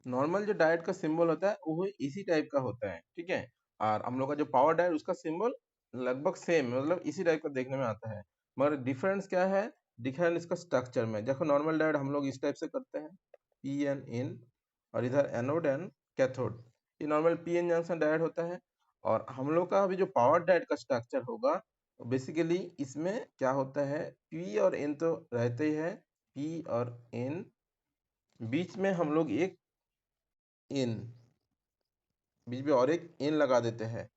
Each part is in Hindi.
नॉर्मल जो डायोड का सिंबल होता है वो इसी टाइप का होता है, ठीक है। और हम लोग का जो पावर डायोड उसका सिंबल लगभग सेम, मतलब इसी टाइप का देखने में आता है। मगर डिफरेंस क्या है? डिफरेंस इसका स्ट्रक्चर में। देखो नॉर्मल डायोड हम लोग इस टाइप से करते हैं, पी एन इन, और इधर एनोड एंड कैथोड। ये normal P N junction diode होता है। और हम लोग का अभी जो पावर डायोड का स्ट्रक्चर होगा, बेसिकली इसमें क्या होता है, पी और एन तो रहते ही है, पी और एन, बीच में हम लोग एक इन, बीच में और एक इन लगा देते हैं,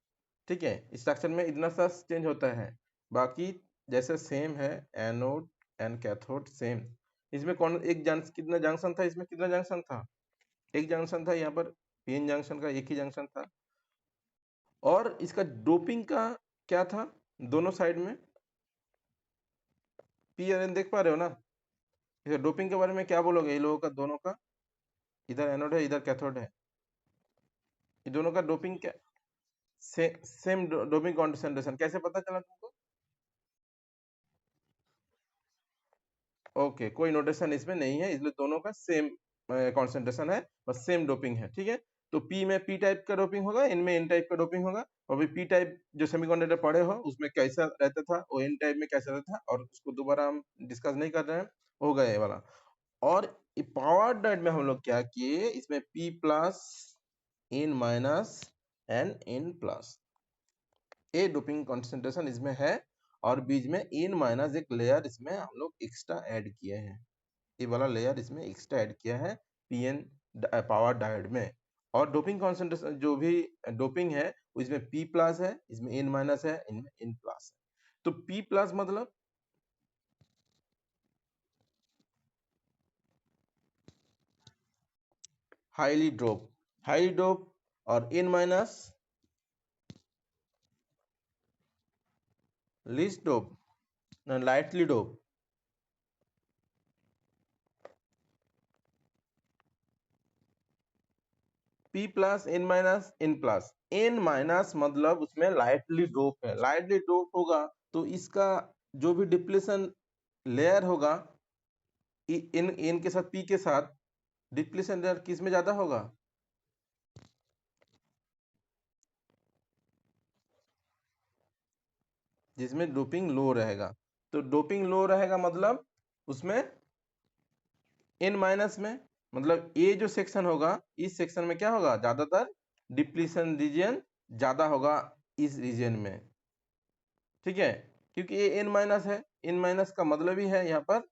ठीक है। स्ट्रक्चर में इतना सा चेंज होता है, बाकी जैसे सेम है, एनोड एंड कैथोड सेम। इसमें कौन एक जंक्शन, कितना जंक्शन था इसमें, कितना जंक्शन था? एक जंक्शन था यहाँ पर, पीएन जंक्शन का एक ही जंक्शन था। और इसका डोपिंग का क्या था दोनों साइड में? पी और एन देख पा रहे हो ना? इधर डोपिंग के बारे में क्या बोलोगे, ये लोगों का दोनों का? इधर एनोड है, इधर कैथोड है, ये दोनों का डोपिंग क्या? Same doping concentration. कैसे पता चला तुमको? ओके, कोई नोटेशन इसमें नहीं है, इसलिए दोनों का सेम कॉन्सेंट्रेशन है, बस सेम डोपिंग है, ठीक है। तो पी में पी टाइप का डोपिंग होगा, एन में एन टाइप का डोपिंग होगा। और भी पी टाइप जो सेमीकंडक्टर पढ़े हो उसमें कैसा रहता था, वो एन टाइप में कैसा रहता था, और उसको दोबारा हम डिस्कस नहीं कर रहे हैं, हो गया ये वाला। और पावर डायोड में हम लोग क्या किए, इसमें P plus, N minus and N plus, a doping concentration इसमें है। और बीच में एन माइनस एक लेयर इसमें हम लोग एक्स्ट्रा ऐड किए हैं, ये वाला लेयर इसमें एक्स्ट्रा ऐड किया है पीएन पावर डायोड में। और डोपिंग कॉन्सेंट्रेशन जो भी डोपिंग है इसमें पी प्लस है, इसमें एन माइनस है, इनमें एन प्लस है। तो पी प्लस मतलब हाईली डोप, हाईली डोप, और N minus least dope, lightly dope. P plus N minus N plus, N minus मतलब उसमें लाइटली डोप है, लाइटली डोप होगा तो इसका जो भी डिप्लीशन लेयर होगा इन एन के साथ, पी के साथ, डिप्लीशन लेयर किस में ज्यादा होगा? जिसमें डोपिंग लो रहेगा। तो डोपिंग लो रहेगा मतलब उसमें एन माइनस में, मतलब ये जो सेक्शन होगा इस सेक्शन में क्या होगा, ज्यादातर डिप्लीशन रीजन ज्यादा होगा इस रीजन में, ठीक है। क्योंकि ये एन माइनस है, एन माइनस का मतलब ही है यहाँ पर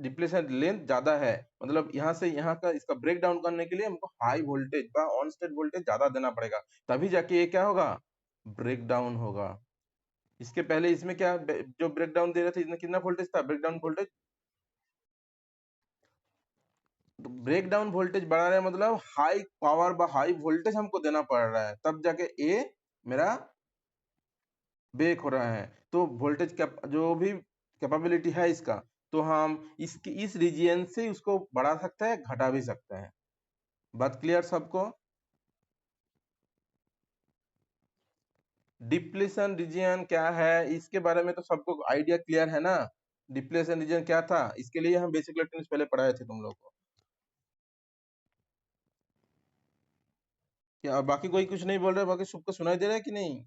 डिप्लीशन लेंथ ज्यादा है, मतलब यहाँ से यहाँ का इसका ब्रेक डाउन करने के लिए हमको हाई वोल्टेज का ऑन स्टेट वोल्टेज ज्यादा देना पड़ेगा, तभी जाके ये क्या होगा, ब्रेक डाउन होगा। इसके पहले इसमें क्या जो ब्रेक डाउन दे रहे थे, इसमें कितना वोल्टेज था break down voltage? Break down voltage बढ़ा रहे हैं मतलब हाई पावर व हाई वोल्टेज हमको देना पड़ रहा है, तब जाके ए मेरा ब्रेक हो रहा है। तो वोल्टेज जो भी कैपेबिलिटी है इसका, तो हम इसकी इस रीजियन से उसको बढ़ा सकते हैं, घटा भी सकते हैं। बात क्लियर सबको? डिप्लीशन रीजन क्या है इसके बारे में तो सबको आइडिया क्लियर है ना? डिप्लीशन रीजन क्या था, इसके लिए हम बेसिक इलेक्ट्रॉनिक्स पहले पढ़ाए थे तुम लोग को। क्या बाकी कोई कुछ नहीं बोल रहा है? बाकी सबको सुनाई दे रहा है कि नहीं?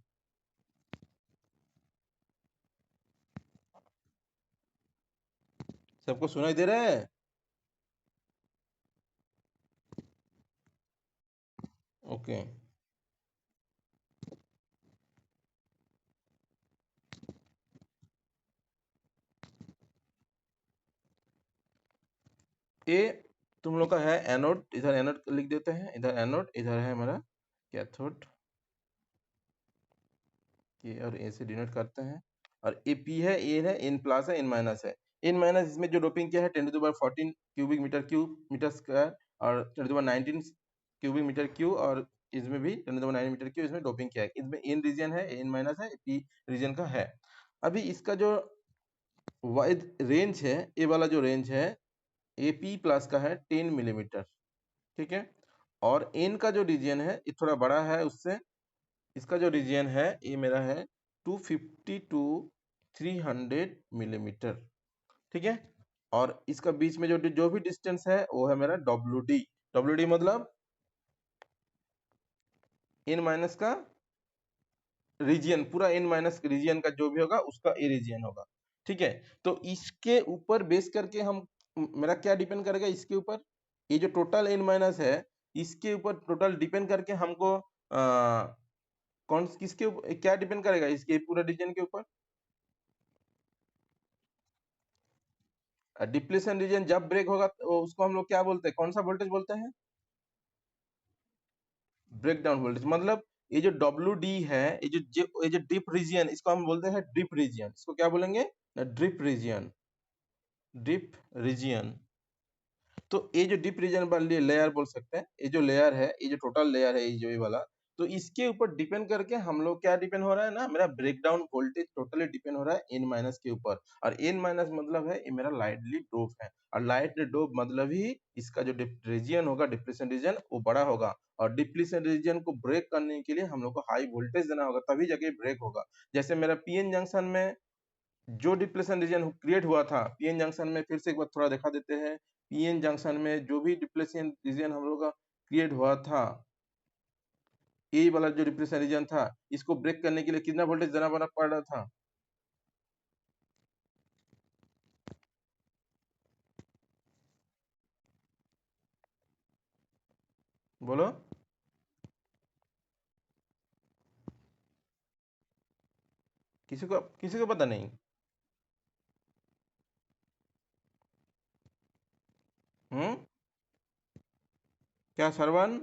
सबको सुनाई दे रहा है? ओके। ए तुम लोग का है एनोड, इधर एनोड लिख देते हैं, इधर एनोड, इधर है हमारा कैथोड, ये और ए से डिनोट करते हैं। और ए पी है, ए है, एन प्लस है, एन माइनस है। एन माइनस इसमें जो डोपिंग किया है 10⁻14 क्यूबिक मीटर स्क्वायर, और 10⁻19 क्यूबिक मीटर क्यू, और इसमें भी 10⁻9 मीटर क्यू इसमें डोपिंग किया है। इसमें एन रीजन है, एन माइनस है, पी रीजन का है। अभी इसका जो वाइड रेंज है, ये वाला जो रेंज है ए पी प्लस का है 10 मिलीमीटर, ठीक है। और एन का जो रीजन है ये थोड़ा बड़ा है उससे, इसका जो रीजन है ये मेरा है 250 टू 300 मिलीमीटर, ठीक है। और इसका बीच में जो जो भी डिस्टेंस है वो है मेरा WD। WD मतलब n माइनस का रीजियन, पूरा n माइनस रीजियन का जो भी होगा उसका ए रीजियन होगा। ठीक है, तो इसके ऊपर बेस करके हम मेरा क्या डिपेंड करेगा इसके ऊपर, ये जो टोटल n माइनस है इसके ऊपर टोटल डिपेंड करके हमको कौन किसके ऊपर क्या डिपेंड करेगा इसके पूरा रीजन के ऊपर। डिप्लेशन रीजन जब ब्रेक होगा तो उसको हम लोग क्या बोलते हैं, कौन सा वोल्टेज बोलते हैं? Break down voltage. मतलब ये जो WD है, ये जो डिप रीजियन, इसको हम बोलते हैं डिप रीजियन। इसको क्या बोलेंगे? Drip region. Dip region. तो ये जो डिप रीजन वाली लेयर बोल सकते हैं, ये जो लेयर है, ये जो टोटल लेयर है, ये जो ये वाला, तो इसके ऊपर डिपेंड करके हम लोग क्या डिपेंड हो रहा है ना, मेरा ब्रेकडाउन वोल्टेज टोटली डिपेंड हो रहा है n माइनस के ऊपर। और n माइनस मतलब है ये मेरा लाइटली डोप है, और लाइटली डोप मतलब ही इसका जो रीजन होगा, डिप्लेशन रीजन, वो बड़ा होगा। और डिप्लेशन रीजन को ब्रेक करने के लिए हम लोग को हाई वोल्टेज देना होगा, तभी जाके ब्रेक होगा। जैसे मेरा पीएन जंक्शन में जो डिप्लेशन रीजन क्रिएट हुआ था, पीएन जंक्शन में फिर से एक बार थोड़ा दिखा देते हैं। पीएन जंक्शन में जो भी डिप्लेशन रीजन हम लोग का क्रिएट हुआ था, ये वाला जो डिप्लेशन रीजन था, इसको ब्रेक करने के लिए कितना वोल्टेज देना पड़ रहा था? बोलो। किसी को पता नहीं? हम्म। क्या सरवन?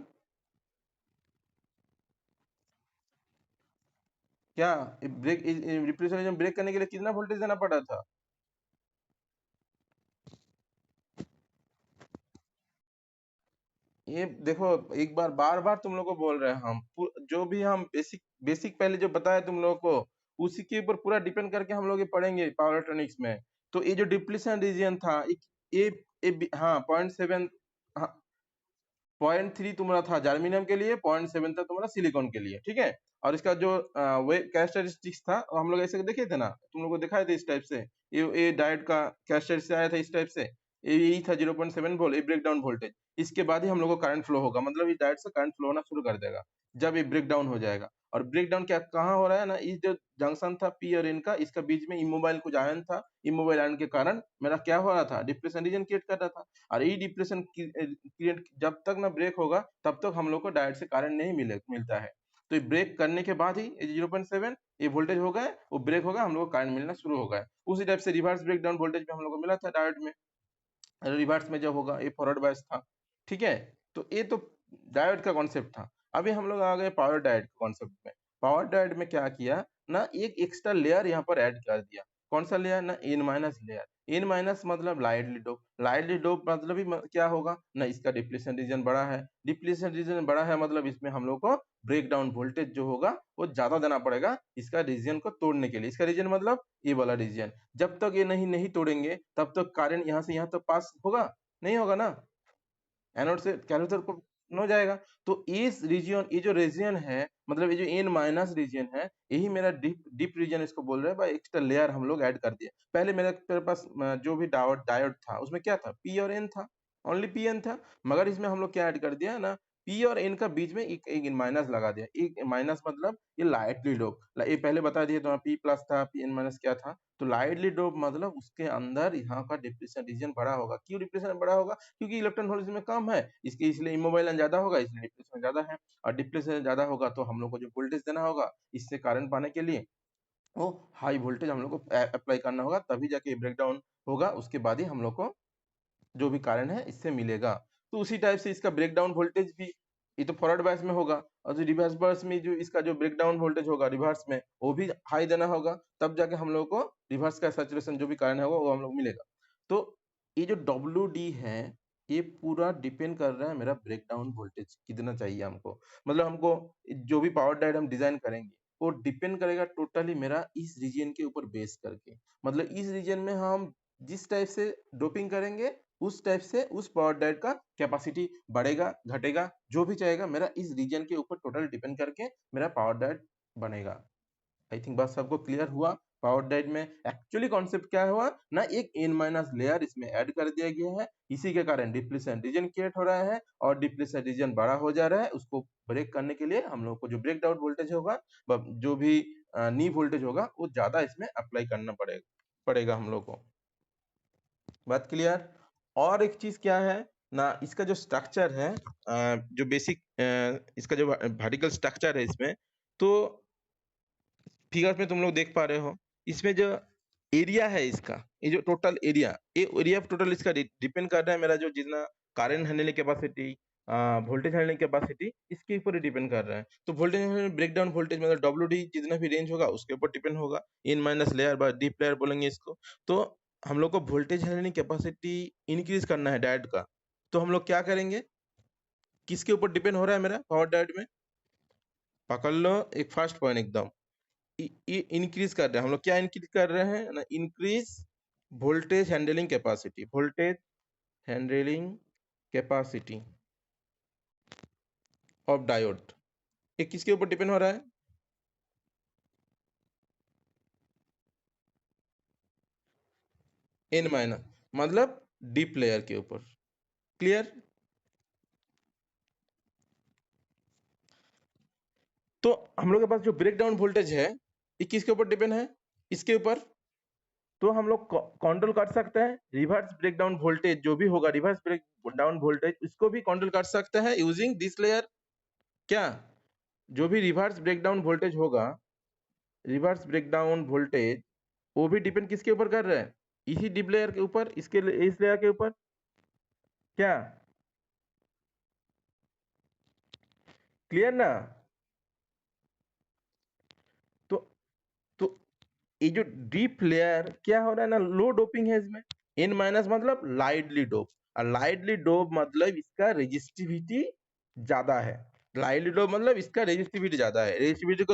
क्या ब्रेक डिप्लेशन रीजन ब्रेक करने के लिए कितना वोल्टेज देना पड़ रहा था? ये देखो, एक बार बार बार तुम लोग को बोल रहे हैं हम, जो भी हम बेसिक बेसिक पहले जो बताया तुम लोगों को, उसी के ऊपर पूरा डिपेंड करके हम लोग ये पढ़ेंगे पावर इलेक्ट्रॉनिक्स में। तो ये जो डिप्लीशन रीजन था, ये हाँ 0.7, हाँ 0.3 तुम्हारा था जर्मेनियम के लिए, 0.7 था तुम्हारा सिलिकॉन के लिए। ठीक है, और इसका जो वे कैरेक्टरिस्टिक्स था वो हम लोग ऐसे देखे थे ना, तुम लोग को दिखाए थे इस टाइप से। ये डायोड का कैरेक्टरिस्टिक्स आया था इस टाइप से, ये यही था 0.7 वोल्ट, ये ब्रेक डाउन वोल्टेज। इसके बाद ही हम लोग को करंट फ्लो होगा, मतलब ये डायोड से करंट फ्लो होना शुरू कर देगा जब ये ब्रेक डाउन हो जाएगा। और ब्रेक डाउन क्या कहाँ हो रहा है ना, ये जो जंक्शन था पी और एन का, इसका बीच में इमोबाइल कुछ आयन था, इमोबाइल आयन के कारण मेरा क्या हो रहा था, डिप्रेशन रीजन क्रिएट कर रहा था। और ये डिप्रेशन क्रिएट जब तक ना ब्रेक होगा तब तक हम लोग को डायोड से करंट नहीं मिलता है। तो ये ब्रेक करने के बाद ही 0.7 ये वोल्टेज हो गया, वो ब्रेक होगा, हम लोग को करंट मिलना शुरू हो गया। उसी टाइप से रिवर्स ब्रेक डाउन वोल्टेज भी हम लोग को मिला था डायोड में, रिवर्स में जब होगा, ये फॉरवर्ड बायस था। ठीक है, तो ये तो डायोड का कॉन्सेप्ट था। अभी हम लोग आ गए पावर डायोड के कॉन्सेप्ट में। पावर डायोड में क्या किया ना, एक एक्स्ट्रा लेयर यहाँ पर ऐड कर दिया। कौन सा लेयर ना, N minus layer. N minus मतलब लाइटली डोप, लाइटली डोप मतलब ही क्या होगा ना, इसका डिप्लेशन रीजन बड़ा है। डिप्लेशन रीजन बड़ा है मतलब इसमें हम लोग को ब्रेक डाउन वोल्टेज जो होगा वो ज्यादा देना पड़ेगा इसका रीजन को तोड़ने के लिए। इसका रीजन मतलब ये वाला रीजन, जब तक ये नहीं नहीं तोड़ेंगे तब तक करंट यहाँ से यहाँ तक पास होगा नहीं, होगा ना, एनोड से कैथोड को हो जाएगा। तो इस रीजन, ये जो रीजन है, मतलब ये जो एन माइनस रीजन है, यही मेरा डीप डीप रीजन इसको बोल रहे हैं भाई। एक्स्ट्रा लेयर हम लोग ऐड कर दिए। पहले मेरे पास जो भी डायोड था उसमें क्या था, पी और एन था, ओनली पी एन था। मगर इसमें हम लोग क्या ऐड कर दिया ना, पी और एन का बीच में एक माइनस लगा दिया। एक माइनस मतलब ये लाइटली डोप, ये पहले बता दिए तो पी प्लस था, पी एन माइनस क्या था। तो लाइटली डोप मतलब उसके अंदर यहाँ का डिप्रेशन रीजन बड़ा होगा। क्यों डिप्रेशन बड़ा होगा? क्योंकि इलेक्ट्रॉन होल इसमें कम है, इसके इसलिए इमोबाइल ज्यादा होगा, इसलिए डिप्लेशन ज्यादा है। और डिप्लेशन ज्यादा होगा तो हम लोग को जो वोल्टेज देना होगा इससे करंट पाने के लिए, वो हाई वोल्टेज हम लोग को अप्लाई करना होगा, तभी जाके ब्रेक डाउन होगा। उसके बाद ही हम लोग को जो भी कारण है इससे मिलेगा। तो उसी टाइप से इसका ब्रेक डाउन वोल्टेज भी, ये तो फॉरवर्ड बायस में होगा, और जो रिवर्स बायस में जो इसका जो ब्रेक डाउन वोल्टेज होगा रिवर्स में, वो भी हाई देना होगा, तब जाके हम लोग को रिवर्स का सैचुरेशन जो भी कारण होगा वो हम लोग मिलेगा। तो ये जो WD है, ये पूरा डिपेंड कर रहा है मेरा ब्रेक डाउन वोल्टेज कितना चाहिए हमको। मतलब हमको जो भी पावर डायोड हम डिजाइन करेंगे वो डिपेंड करेगा टोटली मेरा इस रीजन के ऊपर बेस करके। मतलब इस रीजन में हम जिस टाइप से डोपिंग करेंगे, उस टाइप से उस पावर डायोड का कैपेसिटी बढ़ेगा घटेगा, जो भी चाहेगा मेरा इस रीजन के ऊपर टोटल डिपेंड करके मेरा पावर डायोड बनेगा। आई थिंक बात सबको क्लियर हुआ। पावर डायोड में एक्चुअली कॉन्सेप्ट क्या हुआ ना, एक n माइनस लेयर इसमें ऐड कर दिया गया है, इसी के कारण डिप्लीशन रीजन क्रिएट हो रहा है और डिप्लीशन रीजन बड़ा हो जा रहा है। उसको ब्रेक करने के लिए हम लोग को जो ब्रेक डाउन वोल्टेज होगा, जो भी नी वोल्टेज होगा वो ज्यादा इसमें अप्लाई करना पड़ेगा हम लोग को। बात क्लियर? और एक चीज क्या है ना, इसका जो स्ट्रक्चर है, जो बेसिक इसका जो वर्टिकल स्ट्रक्चर है इसमें, तो फिगर में तुम लोग देख पा रहे हो, इसमें जो एरिया है इसका, ये जो टोटल एरिया, ये एरिया टोटल इसका डिपेंड कर रहा है मेरा जो जितना current handling capacity, voltage handling capacity, इसके ऊपर ही डिपेंड कर रहा है। तो वोल्टेज ब्रेक डाउन वोल्टेज मतलब डब्ल्यू जितना भी रेंज होगा उसके ऊपर डिपेंड होगा। इन minus layer by D player बोलेंगे इसको। तो हम लोग को वोल्टेज हैंडलिंग कैपेसिटी इंक्रीज करना है डायोड का, तो हम लोग क्या करेंगे, किसके ऊपर डिपेंड हो रहा है मेरा पावर डायोड में, पकड़ लो एक फर्स्ट पॉइंट एकदम, ये इंक्रीज कर रहे हैं हम लोग, क्या इंक्रीज कर रहे हैं ना, increase voltage handling capacity, voltage handling capacity of diode. ये किसके ऊपर डिपेंड हो रहा है, एन माइनस मतलब डीप लेयर के ऊपर। क्लियर? तो हम लोग के पास जो ब्रेक डाउन वोल्टेज है ये किसके ऊपर डिपेंड है, इसके ऊपर। तो हम लोग कंट्रोल कर सकते हैं रिवर्स ब्रेक डाउन वोल्टेज, जो भी होगा रिवर्स ब्रेक डाउन वोल्टेज, इसको भी कंट्रोल कर सकते हैं यूजिंग दिस लेयर। क्या, जो भी रिवर्स ब्रेकडाउन वोल्टेज होगा, रिवर्स ब्रेकडाउन वोल्टेज वो भी डिपेंड किसके ऊपर कर रहा है, इसी डिप लेयर के ऊपर, इस लेयर के ऊपर। क्या क्लियर ना? तो तो ये जो डीप लेयर क्या हो रहा है ना, लो डोपिंग है इसमें। इन माइनस मतलब लाइटली डोप, और लाइटली डोप मतलब इसका रेजिस्टिविटी ज्यादा है। लाइटली डोप मतलब इसका रेजिस्टिविटी ज्यादा है, रेजिस्टिविटी को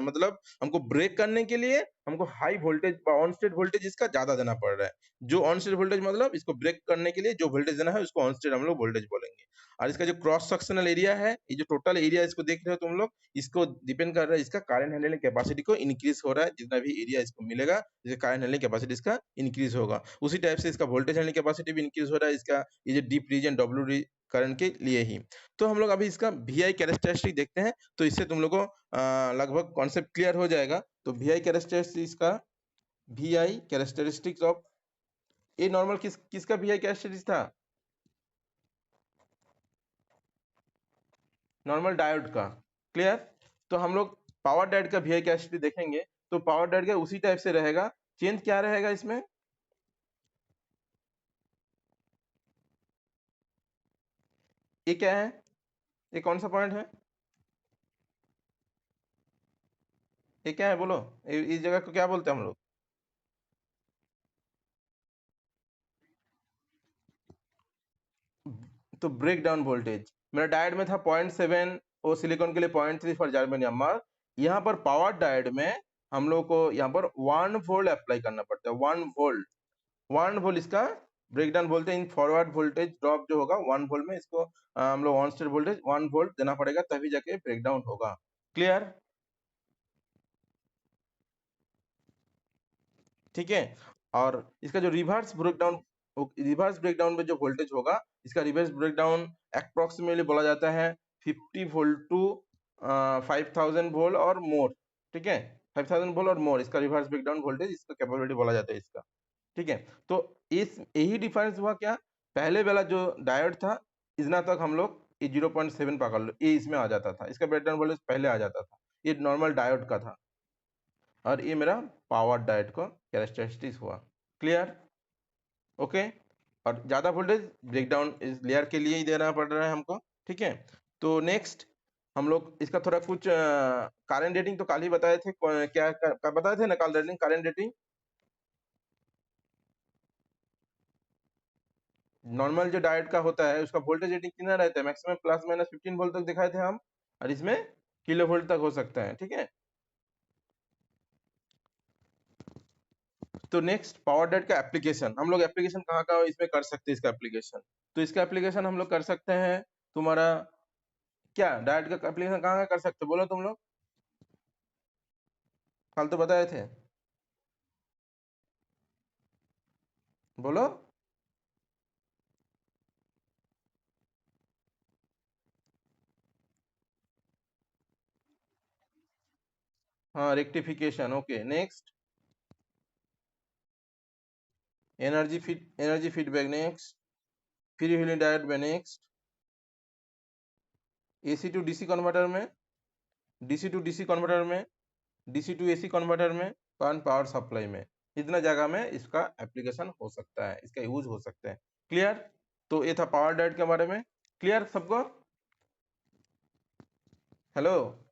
मतलब हमको ब्रेक करने के लिए हमको high voltage on state voltage इसका ज्यादा देना पड़ रहा है। जो ऑन स्टेट वोल्टेज मतलब इसको ब्रेक करने के लिए जो वोल्टेज देना है उसको ऑन स्टेट हम लोग वोल्टेज बोलेंगे। और इसका जो क्रॉस सेक्शनल एरिया है, ये जो टोटल एरिया इसको देख रहे हो तुम लोग, इसको डिपेंड कर रहा है इसका करंट हैंडलिंग कैपेसिटी को इंक्रीज हो रहा है, जितना भी एरिया इसको मिलेगा जैसे करंट हैंडलिंग कैपेसिटी इसका इंक्रीज होगा, उसी टाइप से इसका वोल्टेज हैंडलिंग कैपेसिटी भी इंक्रीज हो रहा है इसका, ये जो डीप रीजन डब्ल्यू करंट के लिए ही। तो हम लोग अभी इसका वी आई कैरेक्टरिस्टिक देखते हैं, तो इससे तुम लोग को लगभग कॉन्सेप्ट क्लियर हो जाएगा। तो वी आई कैरेक्टरिस्टिक्स का, वी आई कैरेक्टरिस्टिक्स ऑफ, ये नॉर्मल किसका वी आई कैरेक्टरिस्टिक्स था, नॉर्मल डायोड का। क्लियर? तो हम लोग पावर डायोड का वी आई कैरेक्टरिस्टिक देखेंगे, तो पावर डायोड का उसी टाइप से रहेगा, चेंज क्या रहेगा इसमें, ये क्या है, ये कौन सा पॉइंट है, ये क्या है बोलो, इस जगह को क्या बोलते हैं हम लोग, तो ब्रेक डाउन वोल्टेज। मेरा डायोड में था 0.7 और सिलिकॉन के लिए 0.3 फॉर जर्मेनियम, यहाँ पर पावर डायोड में हम लोग को यहाँ पर 1 वोल्ट अप्लाई करना पड़ता है, 1 वोल्ट, 1 वोल्ट इसका ब्रेक डाउन बोलते हैं। इन फॉरवर्ड वोल्टेज ड्रॉप जो होगा 1 वोल्ट में, इसको हम लोग ऑन स्टेट वोल्टेज 1 वोल्ट देना पड़ेगा, तभी जाके ब्रेक डाउन होगा। क्लियर? ठीक है। और इसका जो रिवर्स ब्रेकडाउन में जो वोल्टेज होगा, इसका रिवर्स ब्रेकडाउन अप्रोक्सीमेटली बोला जाता है 50 वोल्ट टू 5000 वोल्ट और मोर। ठीक है, 5000 वोल्ट और मोर इसका रिवर्स ब्रेकडाउन वोल्टेज, इसका कैपेबिलिटी बोला जाता है इसका। ठीक है, तो इस यही डिफरेंस हुआ क्या, पहले वाला जो डायोड था इतना तक हम लोग ये 0.7 पकड़ लो, ये इसमें आ जाता था, इसका ब्रेकडाउन वोल्टेज पहले आ जाता था, ये नॉर्मल डायोड का था। और ये मेरा पावर डायोड का कैरेक्टरिस्टिक्स हुआ। क्लियर? ओके। और ज्यादा वोल्टेज ब्रेकडाउन इस लेयर के लिए ही देना पड़ रहा है हमको। ठीक है, तो नेक्स्ट हम लोग इसका थोड़ा कुछ करंट रेटिंग तो कल ही बताए थे, क्या बताए थे ना कल, रेटिंग करंट रेटिंग नॉर्मल जो डायोड का होता है उसका वोल्टेज रेटिंग कितना रहता है, मैक्सिमम प्लस माइनस 15 वोल्ट तक दिखाए थे हम, और इसमें किलो वोल्ट तक हो सकता है। ठीक है, तो नेक्स्ट पावर डायोड का एप्लीकेशन, हम लोग एप्लीकेशन कहाँ कहाँ इसमें कर सकते हैं इसका एप्लीकेशन। तो इसका एप्लीकेशन हम लोग कर सकते हैं तुम्हारा, क्या डायोड का एप्लीकेशन कहाँ कहाँ कर सकते हो बोलो तुम लोग, कल तो बताए थे। बोलो। हाँ, rectification. Okay, next. Energy feedback. Next. Free wheeling diode में। Next. AC to DC converter में, डीसी टू डीसी कन्वर्टर में, डीसी टू एसी कन्वर्टर में, पावर सप्लाई में। इतना जगह में इसका एप्लीकेशन हो सकता है, इसका यूज हो सकता है। क्लियर? तो ये था पावर डायोड के बारे में। क्लियर सबको? हेलो।